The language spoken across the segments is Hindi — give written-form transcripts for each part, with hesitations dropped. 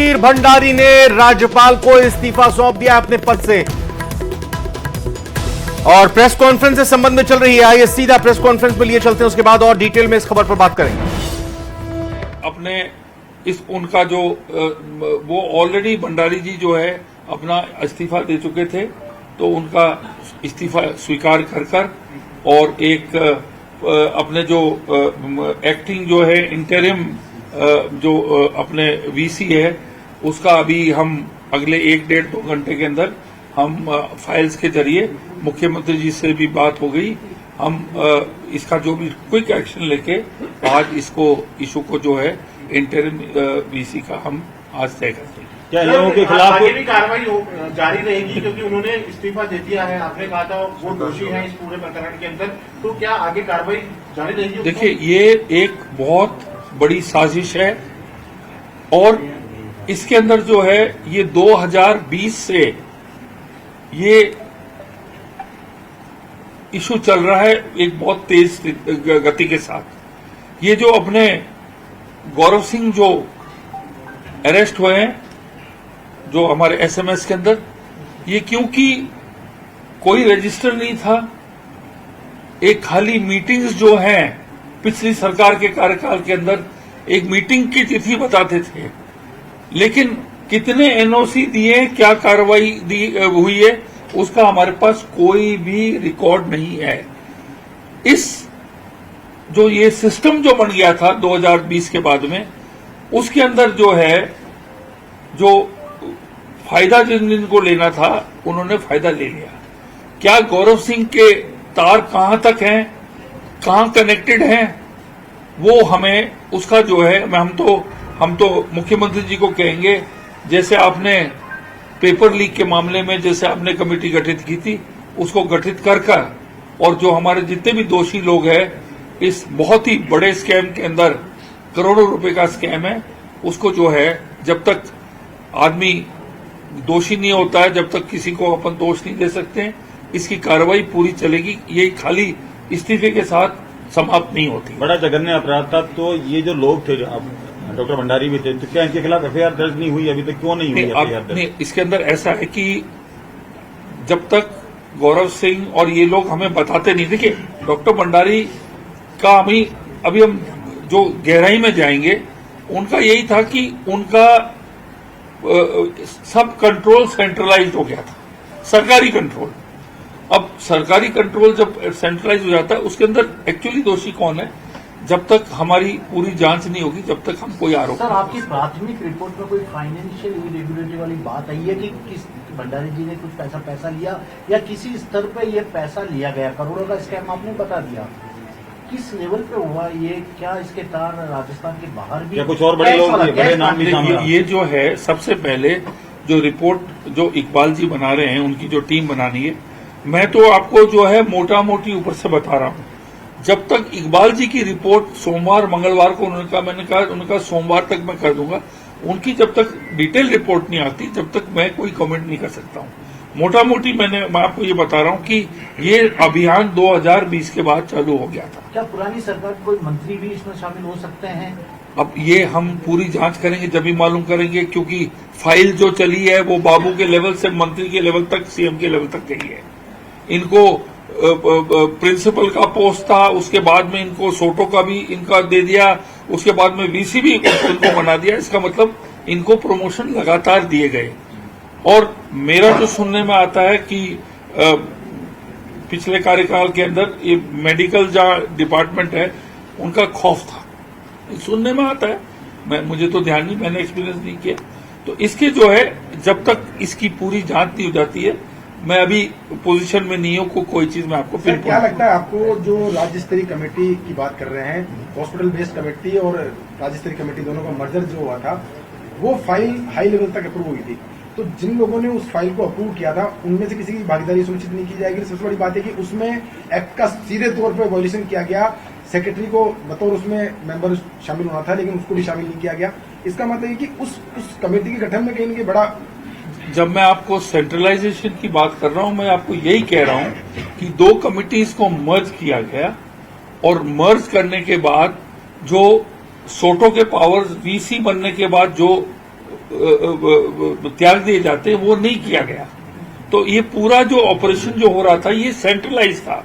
सुधीर भंडारी ने राज्यपाल को इस्तीफा सौंप दिया अपने पद से और प्रेस कॉन्फ्रेंस इस संबंध में चल रही है। आइए सीधा प्रेस कॉन्फ्रेंस में लिए चलते हैं, उसके बाद और डिटेल में इस खबर पर बात करेंगे। अपने इस उनका जो वो ऑलरेडी भंडारी जी जो है अपना इस्तीफा दे चुके थे, तो उनका इस्तीफा स्वीकार कर और एक अपने जो एक्टिंग जो है इंटरिम जो अपने वीसी है उसका अभी हम अगले 1-1.5-2 घंटे के अंदर हम फाइल्स के जरिए मुख्यमंत्री जी से भी बात हो गई। हम इसका जो भी क्विक एक्शन लेके आज इसको इशू को जो है इंटरिम वीसी का हम आज तय करते हैं। क्या लोगों के खिलाफ आगे भी कार्रवाई जारी रहेगी, क्योंकि उन्होंने इस्तीफा दे दिया है, आपने कहा था वो दोषी हैं इस पूरे प्रकरण के अंदर, तो क्या आगे कार्रवाई जारी रहेगी? देखिए, ये एक बहुत बड़ी साजिश है और इसके अंदर जो है ये 2020 से ये इशू चल रहा है एक बहुत तेज गति के साथ। ये जो अपने गौरव सिंह जो अरेस्ट हुए हैं जो हमारे एसएमएस के अंदर, ये क्योंकि कोई रजिस्टर नहीं था, एक खाली मीटिंग्स जो हैं पिछली सरकार के कार्यकाल के अंदर एक मीटिंग की तिथि बताते थे, लेकिन कितने एनओसी दिए, क्या कार्रवाई हुई है, उसका हमारे पास कोई भी रिकॉर्ड नहीं है। इस जो ये सिस्टम जो बन गया था 2020 के बाद में, उसके अंदर जो है जो फायदा जिनको लेना था उन्होंने फायदा ले लिया। क्या गौरव सिंह के तार कहां तक हैं, कहां कनेक्टेड हैं, वो हमें उसका जो है हम तो मुख्यमंत्री जी को कहेंगे, जैसे आपने पेपर लीक के मामले में जैसे आपने कमेटी गठित की थी, उसको गठित कर और जो हमारे जितने भी दोषी लोग हैं इस बहुत ही बड़े स्कैम के अंदर, करोड़ों रुपए का स्कैम है, उसको जो है जब तक आदमी दोषी नहीं होता है, जब तक किसी को अपन दोष नहीं दे सकते, इसकी कार्रवाई पूरी चलेगी। ये खाली इस्तीफे के साथ समाप्त नहीं होती। बड़ा जघन्य अपराध था। तो ये जो लोग थे, डॉक्टर भंडारी भी थे, तो क्या इनके खिलाफ एफआईआर दर्ज नहीं हुई? अभी तक क्यों नहीं हुई एफआईआर दर्ज? नहीं, इसके अंदर ऐसा है कि जब तक गौरव सिंह और ये लोग हमें बताते नहीं, देखिए डॉक्टर भंडारी का अभी हम जो गहराई में जाएंगे, उनका यही था कि उनका सब कंट्रोल सेंट्रलाइज्ड हो गया था, सरकारी कंट्रोल। अब सरकारी कंट्रोल जब सेंट्रलाइज हो जाता है, उसके अंदर एक्चुअली दोषी कौन है, जब तक हमारी पूरी जांच नहीं होगी, जब तक हम कोई आरोप। सर, आपकी प्राथमिक रिपोर्ट में कोई फाइनेंशियल इरेगुलरिटी वाली बात आई है कि किस भंडारी जी ने कुछ पैसा लिया या किसी स्तर पे ये पैसा लिया गया? करोड़ों का स्कैम आपने बता दिया, किस लेवल पे हुआ ये? क्या इसके तार राजस्थान के बाहर भी, क्या कुछ और बड़े लोग, बड़े नाम भी सामने? ये जो है सबसे पहले जो रिपोर्ट जो इकबाल जी बना रहे हैं, उनकी जो टीम बनानी है, मैं तो आपको जो है मोटा मोटी ऊपर से बता रहा हूं। जब तक इकबाल जी की रिपोर्ट सोमवार मंगलवार को मैंने कहा उनका सोमवार तक मैं कर दूंगा, उनकी जब तक डिटेल रिपोर्ट नहीं आती तब तक मैं कोई कमेंट नहीं कर सकता हूं। मोटा मोटी मैं आपको ये बता रहा हूं कि ये अभियान 2020 के बाद चालू हो गया था। क्या पुरानी सरकार के कोई मंत्री भी इसमें शामिल हो सकते हैं? अब ये हम पूरी जांच करेंगे जब भी मालूम करेंगे, क्योंकि फाइल जो चली है वो बाबू के लेवल से मंत्री के लेवल तक, सीएम के लेवल तक गई है। इनको प्रिंसिपल का पोस्ट था, उसके बाद में इनको सोटो का भी इनका दे दिया, उसके बाद में वीसी भी इनको बना दिया। इसका मतलब इनको प्रमोशन लगातार दिए गए। और मेरा जो सुनने में आता है कि पिछले कार्यकाल के अंदर ये मेडिकल जहाँ डिपार्टमेंट है उनका खौफ था, सुनने में आता है, मुझे तो ध्यान नहीं, मैंने एक्सपीरियंस नहीं किया। तो इसके जो है जब तक इसकी पूरी जांच नहीं हो जाती है, मैं अभी पोजीशन में नहीं हूं कोई चीज में आपको फिर क्या लगता है आपको, जो राज्य स्तरीय कमेटी की बात कर रहे हैं, हॉस्पिटल बेस्ड कमेटी और राज्य स्तरीय कमेटी दोनों का मर्जर जो हुआ था, वो फाइल हाई लेवल तक अप्रूव हुई थी, तो जिन लोगों ने उस फाइल को अप्रूव किया था उनमें से किसी की भागीदारी सुनिश्चित नहीं की जाएगी? सबसे बड़ी बात है कि उसमें एक्ट का सीधे तौर पर वायलेशन किया गया। सेक्रेटरी को बतौर उसमें मेंबर शामिल होना था, लेकिन उसको भी शामिल नहीं किया गया। इसका मतलब है कि उस कमेटी के गठन में कहीं न कहीं बड़ा, जब मैं आपको सेंट्रलाइजेशन की बात कर रहा हूं, मैं आपको यही कह रहा हूं कि 2 कमिटीज को मर्ज किया गया और मर्ज करने के बाद जो सोटो के पावर्स वीसी बनने के बाद जो त्याग दिए जाते हैं वो नहीं किया गया। तो ये पूरा जो ऑपरेशन जो हो रहा था ये सेंट्रलाइज था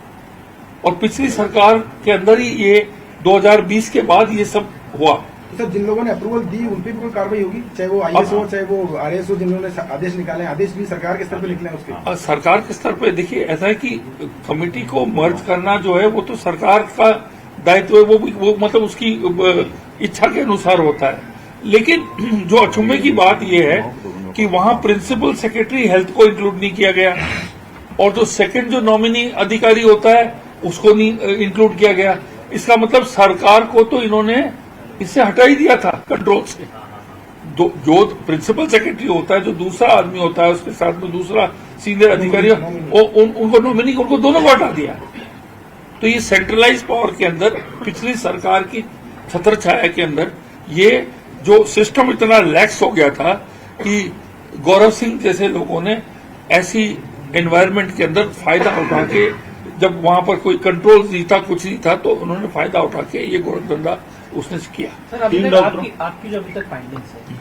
और पिछली सरकार के अंदर ही ये 2020 के बाद ये सब हुआ। तो सर जिन लोगों ने अप्रूवल दी उन पे भी कोई कार्रवाई होगी, चाहे वो आईएएस हो चाहे वो आरएएस हो, जिन्होंने आदेश निकाले, आदेश भी सरकार के स्तर पे निकले हैं उसके? सरकार के स्तर पे देखिए ऐसा है कि कमेटी को मर्ज करना जो है वो तो सरकार का दायित्व है, वो मतलब उसकी इच्छा के अनुसार होता है। लेकिन जो अचंभे की बात यह है कि वहां प्रिंसिपल सेक्रेटरी हेल्थ को इंक्लूड नहीं किया गया और जो सेकंड जो नॉमिनी अधिकारी होता है उसको नहीं इंक्लूड किया गया। इसका मतलब सरकार को तो इन्होंने इससे हटा ही दिया था कंट्रोल से। जो प्रिंसिपल सेक्रेटरी होता है, जो दूसरा आदमी होता है, उसके साथ में दूसरा सीनियर अधिकारी उनको नॉमिनी उनको दोनों को हटा दिया। तो ये सेंट्रलाइज पावर के अंदर पिछली सरकार की छत्र छाया के अंदर ये जो सिस्टम इतना लैक्स हो गया था कि गौरव सिंह जैसे लोगों ने ऐसी एनवायरनमेंट के अंदर फायदा उठा के, जब वहां पर कोई कंट्रोल नहीं था, कुछ नहीं था, तो उन्होंने फायदा उठा के ये गोरखधंधा उसने किया। सर अभी तक आपकी जो अभी तक फाइंडिंग्स है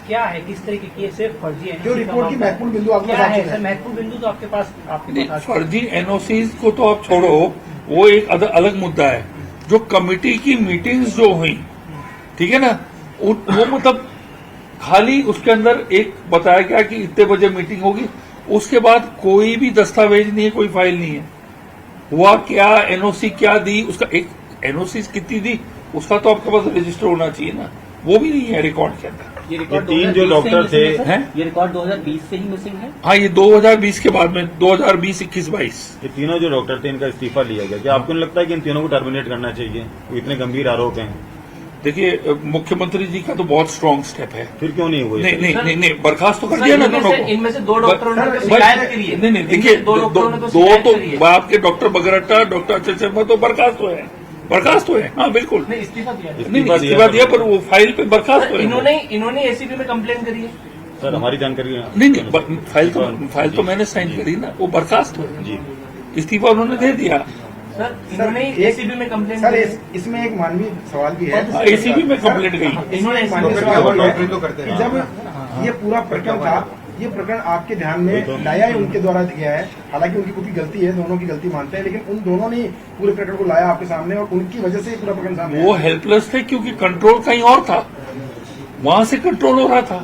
क्या है, किस तरीके की है? सिर्फ फर्जी जो रिपोर्ट की महत्वपूर्ण बिंदु आपके क्या पास है? सर महत्वपूर्ण बिंदु तो आपके पास फर्जी एनओसीज को तो आप छोड़ो, वो एक अलग मुद्दा है। जो कमेटी की मीटिंग्स जो हुई, ठीक है ना, वो मतलब खाली उसके अंदर एक बताया गया कि इतने बजे मीटिंग होगी, उसके बाद कोई भी दस्तावेज नहीं है, कोई फाइल नहीं है। हुआ क्या, एनओसी क्या दी, उसका एक एनओसी कितनी दी उसका तो आपके पास रजिस्टर होना चाहिए ना, वो भी नहीं है रिकॉर्ड के अंदर। ये रिकॉर्ड तीन जो डॉक्टर थे हैं, ये रिकॉर्ड 2020 से ही मिसिंग है। हाँ, ये 2020 के बाद में 2020, 21, 22 ये तीनों जो डॉक्टर थे इनका इस्तीफा लिया गया। क्या आपको नहीं लगता है कि इन तीनों को टर्मिनेट करना चाहिए? वो इतने गंभीर आरोप हैं। देखिए मुख्यमंत्री जी का तो बहुत स्ट्रांग स्टेप है। फिर क्यों नहीं हुए? नहीं बर्खास्त तो कर दिया ना दोनों को। इनमें से 2 डॉक्टरों ने तो शिकायत करी है। नहीं देखिए, दो तो आपके डॉक्टर बगरट्टा, डॉक्टर अचल शर्मा तो बर्खास्त हुए हैं, हाँ बिल्कुल। नहीं इस्तीफा दिया है। नहीं इस्तीफा दिया, पर वो फाइल पे बर्खास्त हुए। इन्होंने एसीबी में कंप्लेन करी है। सर हमारी जानकारी नहीं फाइल तो मैंने साइन करी ना, वो बर्खास्त हुए जी। इस्तीफा उन्होंने दे दिया। सर इन्होंने एसीबी में कंप्लेन सर करी। इसमें एक मानवीय सवाल भी है। एसीबी में कंप्लेंट गई। इन्होंने एक मानवीय सवाल भी है कि जब ये पूरा प्रकरण था, ये प्रकरण आपके ध्यान में लाया है, उनके द्वारा गया है, हालांकि उनकी खुद की गलती है, दोनों की गलती मानते हैं, लेकिन उन दोनों ने पूरे प्रकरण को लाया आपके सामने और उनकी वजह से पूरा प्रकरण सामने वो हेल्पलेस थे क्योंकि कंट्रोल कहीं और था, वहां से कंट्रोल हो रहा था।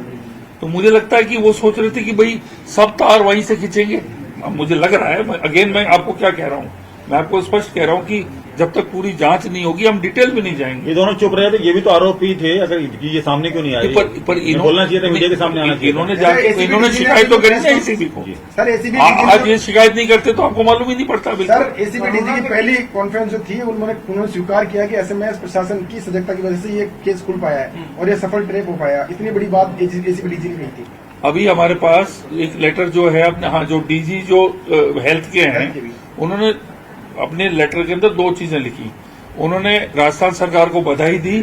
तो मुझे लगता है कि वो सोच रहे थे कि भाई सब तार वहीं से खींचेंगे। अब मुझे लग रहा है, अगेन मैं आपको क्या कह रहा हूँ, मैं आपको स्पष्ट कह रहा हूँ कि जब तक पूरी जांच नहीं होगी हम डिटेल में नहीं जाएंगे। ये दोनों चुप रहे थे, ये भी तो आरोपी थे। अगर ये सामने क्यों नहीं आए? पर बोलना चाहिए था, मीडिया के सामने आना चाहिए। इन्होंने शिकायत तो करी ना एसीबी को। सर एसीबी आज ये शिकायत नहीं करते तो आपको मालूम ही नहीं पड़ता। सर एसीबी डीजी की पहली कॉन्फ्रेंस जो थी उन्होंने स्वीकार किया कि एसएमएस प्रशासन की सजगता की वजह से ये केस खुल पाया है और ये सफल ट्रैप हो पाया। इतनी बड़ी बात एसीबी डीजी ने कही थी। अभी हमारे पास एक लेटर जो है अपने, हाँ, जो डीजी जो हेल्थ के हैं, उन्होंने अपने लेटर के अंदर 2 चीजें लिखी। उन्होंने राजस्थान सरकार को बधाई दी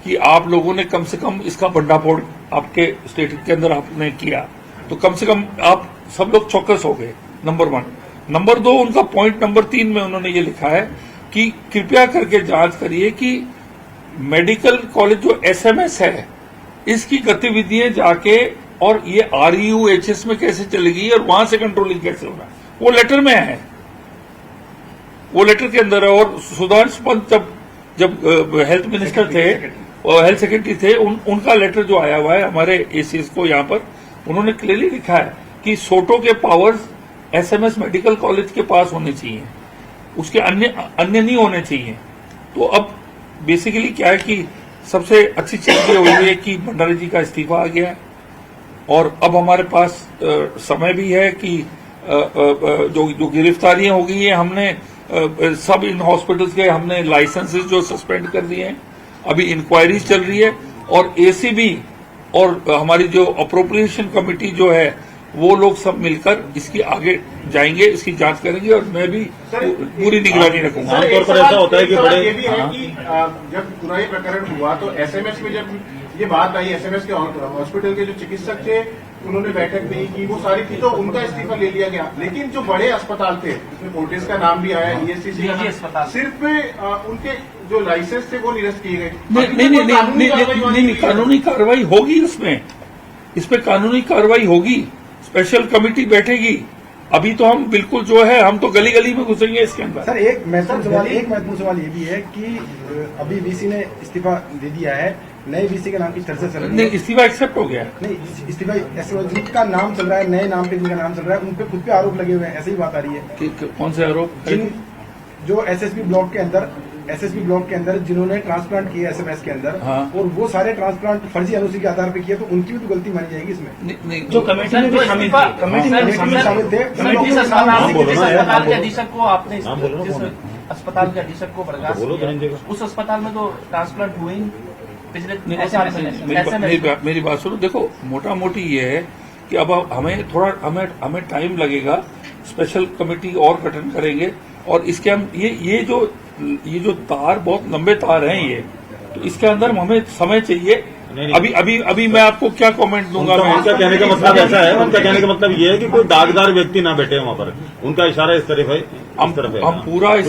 कि आप लोगों ने कम से कम इसका भंडाफोड़ आपके स्टेट के अंदर आपने किया, तो कम से कम आप सब लोग चौकस हो गए, नंबर 1। नंबर 2, उनका पॉइंट नंबर 3 में उन्होंने ये लिखा है कि कृपया करके जांच करिए कि मेडिकल कॉलेज जो एसएमएस है इसकी गतिविधियां जाके और ये RUHS में कैसे चलेगी और वहां से कंट्रोलिंग कैसे होगा, वो लेटर में है, वो लेटर के अंदर है। और सुधांशु पंत जब हेल्थ मिनिस्टर थे और हेल्थ सेक्रेटरी थे, उनका लेटर जो आया हुआ है हमारे एसीएस को, यहाँ पर उन्होंने क्लियरली लिखा है कि सोटो के पावर्स एसएमएस मेडिकल कॉलेज के पास होने चाहिए, उसके अन्य नहीं होने चाहिए। तो अब बेसिकली क्या है कि सबसे अच्छी चीज ये हुई है कि भंडारी जी का इस्तीफा आ गया है और अब हमारे पास समय भी है कि जो गिरफ्तारियां हो गई है, हमने सब इन हॉस्पिटल्स के हमने लाइसेंसेस जो सस्पेंड कर दिए हैं, अभी इंक्वायरीज चल रही है और एसीबी और हमारी जो अप्रोप्रिएशन कमेटी जो है वो लोग सब मिलकर इसकी आगे जाएंगे, इसकी जांच करेंगे और मैं भी पूरी निगरानी रखूंगा। आमतौर पर ऐसा होता है कि बड़े ये भी है कि जब पूरा ये प्रकरण हुआ तो एसएमएस में जब ये बात आई, एसएमएस के हॉस्पिटल के जो चिकित्सक थे उन्होंने बैठक नहीं की, वो सारी थी, तो उनका इस्तीफा ले लिया गया। लेकिन जो बड़े अस्पताल थे, उसमें फोर्टिस का नाम भी आया, ईएससीसी अस्पताल, सिर्फ उनके जो लाइसेंस थे वो निरस्त किए गए। नहीं, कानूनी कार्रवाई होगी उसमें। इस पे कानूनी कार्रवाई होगी, स्पेशल कमेटी बैठेगी। अभी तो हम बिल्कुल जो है हम तो गली गली में घुसेंगे इसके अंदर। सर एक महत्वपूर्ण सवाल ये भी है कि अभी वीसी ने इस्तीफा दे दिया है, नए वीसी के नाम की चर्चा चल रही है। इस्तीफा एक्सेप्ट हो गया। नहीं, इस्तीफा जिनका नाम चल रहा है, नए नाम पे जिनका नाम चल रहा है, उन पे खुद पे आरोप लगे हुए हैं, ऐसी ही बात आ रही है। कौन से आरोप? जो एसएसपी ब्लॉक के अंदर जिन्होंने ट्रांसप्लांट किए एसएमएस के अंदर, हाँ। और वो सारे ट्रांसप्लांट फर्जी एनओसी के आधार पर किए, तो उनकी भी तो गलती मानी जाएगी इसमें। नहीं, जो कमेटी में शामिल थे, कमेटी में शामिल थे। जिस अस्पताल के अधीक्षक को आपने नाम बोलो ना, जिस अस्पताल के अधीक्षक को बर्खास्त किया, उस अस्पताल में तो ट्रांसप्लांट हुए ही पिछले साल से। मेरी बात सुनो, देखो मोटा मोटी ये है कि अब हमें टाइम लगेगा, स्पेशल कमेटी और गठन करेंगे और इसके हम ये जो तार बहुत लंबे तार हैं ये, तो इसके अंदर हमें समय चाहिए। अभी मैं आपको क्या कमेंट दूंगा? उनका कहने का मतलब ऐसा है, उनका कहने का मतलब ये है कि कोई दागदार व्यक्ति ना बैठे वहाँ पर, उनका इशारा इस तरफ है। हम पूरा इस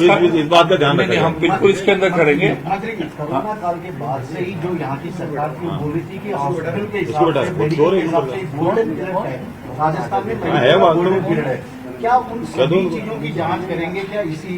बात का ध्यान रखें। हम बिल्कुल इसके अंदर करेंगे। कोरोना काल के बाद से ही जो यहाँ की सरकार की बोल रही थी कि हॉस्पिटल के इसको बेटा, हिसाब से गोल्डन पीरियड है, राजस्थान में है बात तो। गोल्डन पीरियड है। क्या उन सभी चीजों की जांच करेंगे क्या इसी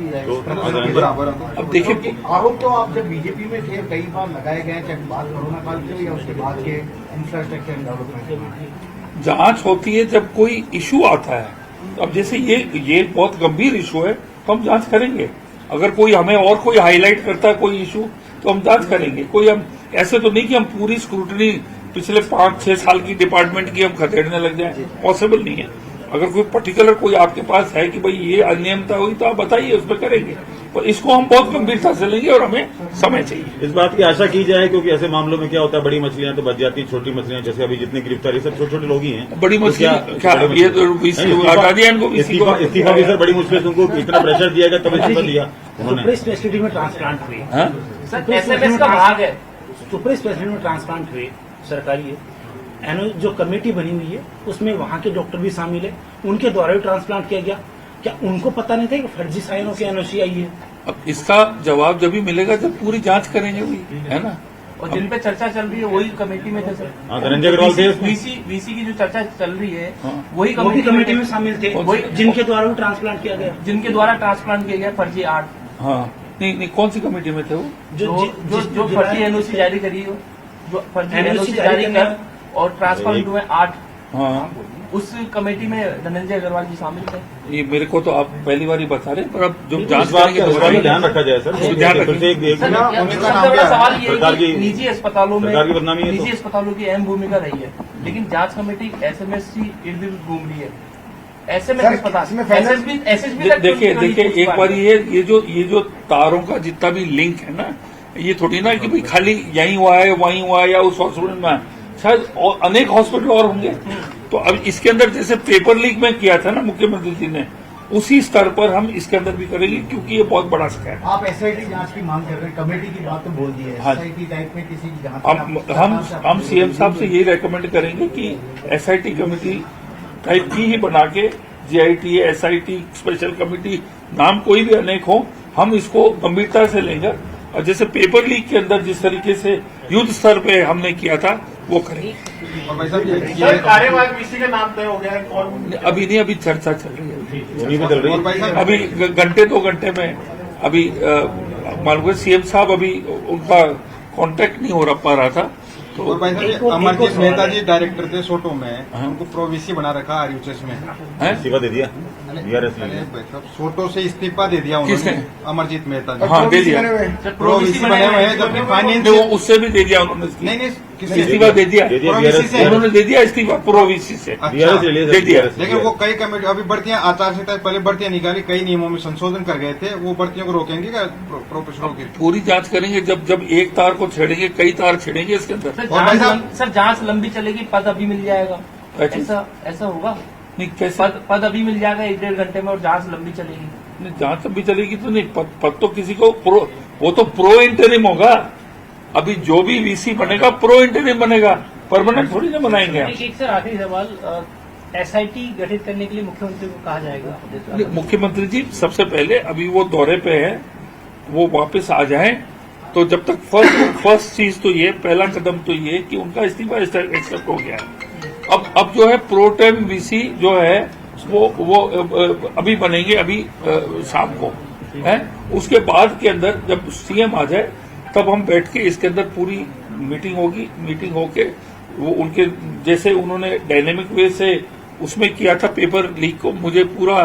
बराबर? अब देखिए, आरोप तो आप जब बीजेपी में थे कई बार लगाए गए, चाहे बात कोरोना काल के या उसके बाद के इंफ्रास्ट्रक्चर डेवलपमेंट। जांच होती है जब कोई इशू आता है। तो अब जैसे ये बहुत गंभीर इशू है तो हम जांच करेंगे। अगर कोई हमें और कोई हाईलाइट करता है कोई इशू तो हम जांच करेंगे। कोई हम ऐसे तो नहीं कि हम पूरी स्क्रूटनी पिछले 5-6 साल की डिपार्टमेंट की हम खदेड़ने लग जाए, पॉसिबल नहीं है। अगर कोई पर्टिकुलर कोई आपके पास है कि भाई ये अनियमितता हुई तो आप बताइए, उस पर करेंगे। पर इसको हम बहुत गंभीरता से लेंगे और हमें समय चाहिए। इस बात की आशा की जाए, क्योंकि ऐसे मामलों में क्या होता है, बड़ी मछलियां तो बच जाती, छोटी मछलियां जैसे अभी जितनी गिरफ्तारी सब छोटे छोटे लोग ही हैं। बड़ी मछलियां क्या ये तो हटा दिया इनको, इस्तीफा भी सर बड़ी मुश्किल से उनको इतना प्रेशर दिया गया, तब इस्तीफा दिया उन्होंने। सुपर स्पेशलिटी में ट्रांसप्लांट हुए, सर एसएमएस का भाग है, सुपर स्पेशलिटी में ट्रांसप्लांट हुए सरकारी जो कमेटी बनी हुई है उसमें वहाँ के डॉक्टर भी शामिल है, उनके द्वारा भी ट्रांसप्लांट किया गया। क्या उनको पता नहीं था कि फर्जी साइनों की एनओसी आई है? अब इसका जवाब जब भी मिलेगा जब पूरी जांच करेंगे वही, है ना। और जिन पे चर्चा चल रही है वही कमेटी में थे सर। धनंजय अग्रवाल थे उसमें। वीसी की जो चर्चा चल रही है वही कमेटी में शामिल थे, जिनके द्वारा भी ट्रांसप्लांट किया गया, जिनके द्वारा ट्रांसप्लांट किया गया फर्जी 8। हाँ, नहीं कौन सी कमेटी में थे वो? जो फर्जी एनओसी जारी करी हो, जो फर्जी एनओसी जारी कर और ट्रांसप्लांट हुए 8, हाँ, उस कमेटी में धनंजय अग्रवाल जी शामिल थे। ये मेरे को तो आप पहली बार ही बता रहे, पर अब जो जांच बात करेंगे का तो ध्यान रखा जाए सर। ध्यान रखें। सबसे बड़ा सवाल ये है कि की निजी अस्पतालों में सरकार की बदनामी है तो। निजी अस्पतालों की अहम भूमिका रही है, लेकिन जांच कमेटी एसएमएस इर्द गिर्द घूम रही है। एसएमएस अस्पताल एसएसबी देखिए एक बार ये जो तारों का जितना भी लिंक है ना, ये थोड़ी ना कि भाई खाली यहीं हुआ है वहीं हुआ है या उस हॉस्पिटल में, शायद और अनेक हॉस्पिटल और होंगे। तो अब इसके अंदर जैसे पेपर लीक में किया था ना मुख्यमंत्री जी ने, उसी स्तर पर हम इसके अंदर भी करेंगे, क्योंकि ये बहुत बड़ा स्कैम है। आप एसआईटी जांच की मांग कर रहे हैं, कमेटी की बात तो बोल दी है, हाँ। एसआईटी टाइप में किसी की जांच हम सीएम साहब से यही रेकमेंड करेंगे कि एसआईटी कमेटी टाइप की ही बना के, जीआईटी, एसआईटी, स्पेशल कमेटी, नाम कोई भी अनेक हो, हम इसको गंभीरता से लेंगे। और जैसे पेपर लीक के अंदर जिस तरीके से युद्ध स्तर पे हमने किया था वो करेंगे। सर कार्यवाहक वीसी का नाम तय हो गया है, कौन? अभी नहीं, अभी चर्चा चल रही है, उन्हीं में चल रही है। अभी घंटे 2 घंटे में अभी मालूम सीएम साहब अभी उनका कांटेक्ट नहीं हो पा रहा था। तो और भाई साहब अमरजीत मेहता जी डायरेक्टर थे सोटो में, उनको प्रोवीसी बना रखा आरयूएचएस में, इस्तीफा दे दिया बीआरएस ने। सोटो से इस्तीफा दे दिया किसने? उन्होंने, अमरजीत मेहता जी। हाँ, दे दिया। प्रोवीसी बने हुए हैं, जबकि फाइनेंस वो उससे भी दे दिया उन्होंने, नहीं इस्तीफा दे दिया, उन्होंने दे दिया इस्तीफा प्रोवीसी से, दे दिया। लेकिन वो कई कमेटी अभी भर्तियां आचार संहिता पहले भर्तियां निकाली, कई नियमों में संशोधन कर गए थे, वो भर्तियों को रोकेंगे क्या प्रोफेसरों की? पूरी जांच करेंगे, जब एक तार को छेड़ेंगे कई तार छेड़ेंगे इसके अंदर। सर जांच लंबी चलेगी, पद अभी मिल जाएगा, ऐसा होगा? नहीं, कैसे पद अभी मिल जाएगा 1-1.5 घंटे में और जांच लंबी चलेगी? नहीं, जांच लंबी चलेगी तो नहीं, पद तो किसी को वो तो प्रो इंटरिम होगा। अभी जो भी वीसी बनेगा प्रो इंटरिम बनेगा, परमानेंट थोड़ी ना बनाएंगे हम। एक सर आखिरी सवाल, एसआईटी गठित करने के लिए मुख्यमंत्री को कहा जाएगा? मुख्यमंत्री जी सबसे पहले अभी वो दौरे पे है, वो वापस आ जाएं, तो जब तक फर्स्ट चीज तो ये, पहला कदम तो ये कि उनका इस्तीफा एक्सेप्ट हो गया है। अब जो है प्रोटेम वीसी जो है वो अभी बनेंगे, अभी शाम को है। उसके बाद के अंदर जब सीएम आ जाए तब हम बैठ के इसके अंदर पूरी मीटिंग होगी। मीटिंग होके वो उनके जैसे उन्होंने डायनेमिक वे से उसमें किया था पेपर लीक को, मुझे पूरा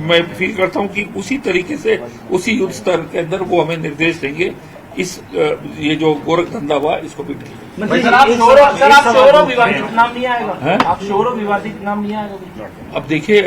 मैं फील करता हूं कि उसी तरीके से उसी युद्ध स्तर के अंदर वो हमें निर्देश देंगे। इस ये जो गोरख धंधा हुआ इसको भी सर आप श्योर हो विवादित नाम नहीं आएगा? आप श्योर हो विवादित नाम नहीं आएगा? अब देखिए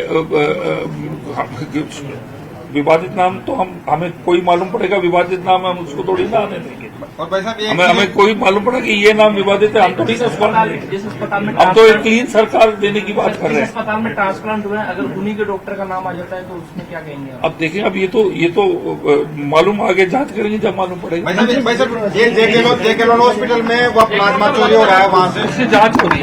विवादित नाम तो हमें कोई मालूम पड़ेगा विवादित नाम है, हम उसको थोड़ी ना आने देंगे। और भाई साहब हमें कोई मालूम पड़ा कि ये नाम विवादित है, हम तो नहीं उसको आने देंगे। जिस अस्पताल में अब तो एक क्लीन सरकार देने की बात कर रहे हैं। अस्पताल में ट्रांसप्लांट हुए, अगर उन्हीं के डॉक्टर का नाम आ जाता है तो उसमें क्या कहेंगे आप? अब देखिए, अब ये तो मालूम आगे जांच करेंगे जब मालूम पड़ेगा। भाई साहब ये जेके लोन हॉस्पिटल में वो प्लाज्मा चोरी हो रहा है, वहाँ से उसकी जांच हो रही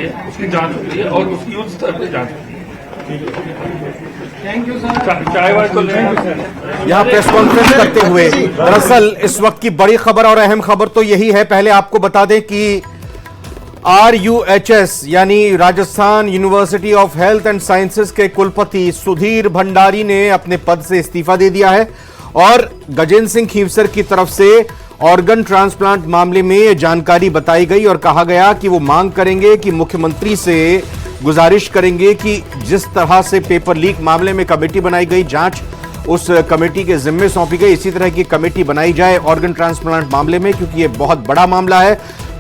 है और उसकी युद्ध स्तर पर जांच हो रही है। Thank you sir. चाय वाय तो लें। यहां प्रेस कॉन्फ्रेंस करते हुए दरअसल इस वक्त की बड़ी खबर और अहम खबर तो यही है। पहले आपको बता दें कि RUHS यानी Rajasthan university of health and sciences के कुलपति सुधीर भंडारी ने अपने पद से इस्तीफा दे दिया है और गजेंद्र सिंह खींवसर की तरफ से ऑर्गन ट्रांसप्लांट मामले में यह जानकारी बताई गई और कहा गया कि वो मांग करेंगे कि मुख्यमंत्री से गुजारिश करेंगे कि जिस तरह से पेपर लीक मामले में कमेटी बनाई गई, जांच उस कमेटी के जिम्मे सौंपी गई, इसी तरह की कमेटी बनाई जाए ऑर्गन ट्रांसप्लांट मामले में, क्योंकि यह बहुत बड़ा मामला है।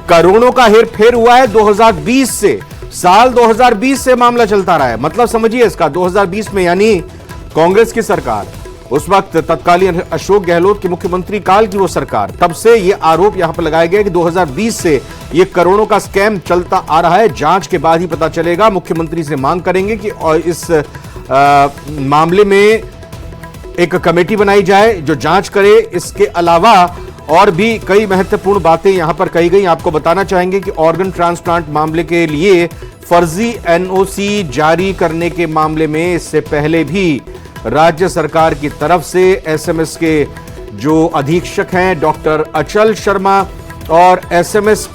करोड़ों का हेरफेर हुआ है 2020 से, साल 2020 से मामला चलता रहा है। मतलब समझिए इसका, 2020 में यानी कांग्रेस की सरकार, उस वक्त तत्कालीन अशोक गहलोत की मुख्यमंत्री काल की वो सरकार, तब से ये आरोप यहां पर लगाया गया कि 2020 से ये करोड़ों का स्कैम चलता आ रहा है। जांच के बाद ही पता चलेगा। मुख्यमंत्री से मांग करेंगे कि इस मामले में एक कमेटी बनाई जाए जो जांच करे। इसके अलावा और भी कई महत्वपूर्ण बातें यहां पर कही गई। आपको बताना चाहेंगे कि ऑर्गन ट्रांसप्लांट मामले के लिए फर्जी NOC जारी करने के मामले में इससे पहले भी राज्य सरकार की तरफ से SMS के जो अधीक्षक हैं डॉक्टर अचल शर्मा और SMS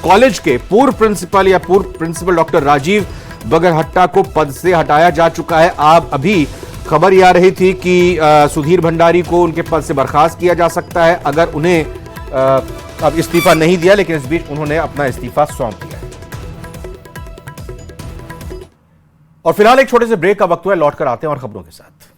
कॉलेज के पूर्व प्रिंसिपल डॉक्टर राजीव बगरहट्टा को पद से हटाया जा चुका है। आप अभी खबर यह आ रही थी कि सुधीर भंडारी को उनके पद से बर्खास्त किया जा सकता है अगर उन्हें अब इस्तीफा नहीं दिया, लेकिन इस बीच उन्होंने अपना इस्तीफा सौंप दिया है। और फिलहाल एक छोटे से ब्रेक का वक्त हुआ है, लौटकर आते हैं और खबरों के साथ।